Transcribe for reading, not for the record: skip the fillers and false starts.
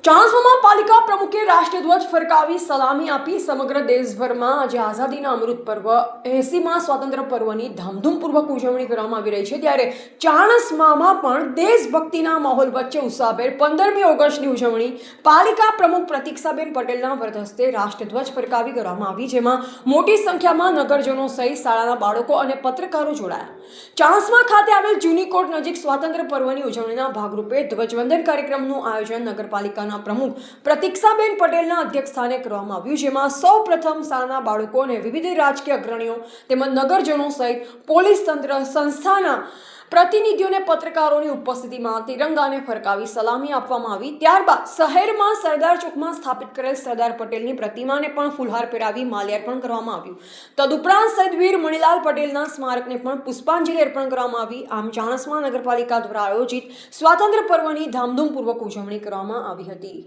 ચાણસ્મામાં પાલિકા પ્રમુખે રાષ્ટ્રધ્વજ ફરકાવી સલામી આપી. સમગ્ર દેશભરમાં આજે આઝાદીના અમૃત પર્વ 80મા સ્વાતંત્ર્ય પર્વની ધામધૂમપૂર્વક ઉજવણી કરવામાં આવી રહી છે. ત્યારે ચાણસ્મામાં પણ દેશભક્તિના માહોલ વચ્ચે ઉત્સાહભેર 15મી ઓગસ્ટની ઉજવણી પાલિકા પ્રમુખ પ્રતીક્ષાબેન પટેલના વરદ હસ્તે રાષ્ટ્રધ્વજ ફરકાવી કરવામાં આવી, જેમાં મોટી સંખ્યામાં નગરજનો સહિત શાળાના બાળકો અને પત્રકારો જોડાયા. ચાણસ્મા ખાતે આવેલ જૂની કોર્ટ નજીક સ્વાતંત્ર્ય પર્વની ઉજવણીના ભાગરૂપે ધ્વજવંદન કાર્યક્રમનું આયોજન નગરપાલિકાના પ્રમુખ પ્રતીક્ષાબેન પટેલના અધ્યક્ષસ્થાને કરવામાં આવ્યું, જેમાં સૌ પ્રથમ શાળાના બાળકો અને વિવિધ રાજકીય અગ્રણીઓ તેમજ નગરજનો સહિત પોલીસ તંત્ર સંસ્થાના પ્રતિનિધિઓને પત્રકારોની ઉપસ્થિતિમાં તિરંગાને ફરકાવી સલામી આપવામાં આવી. ત્યારબાદ શહેરમાં સરદાર ચોકમાં સ્થાપિત કરેલ સરદાર પટેલની પ્રતિમાને પણ ફૂલહાર પહેરાવી માલ્યાર્પણ કરવામાં આવ્યું. તદુપરાંત શહીદ વીર મણિલાલ પટેલના સ્મારકને પણ પુષ્પાંજલિ અર્પણ કરવામાં આવી. આમ ચાણસ્મા નગરપાલિકા દ્વારા આયોજિત સ્વાતંત્ર્ય પર્વની ધામધૂમપૂર્વક ઉજવણી કરવામાં આવી હતી.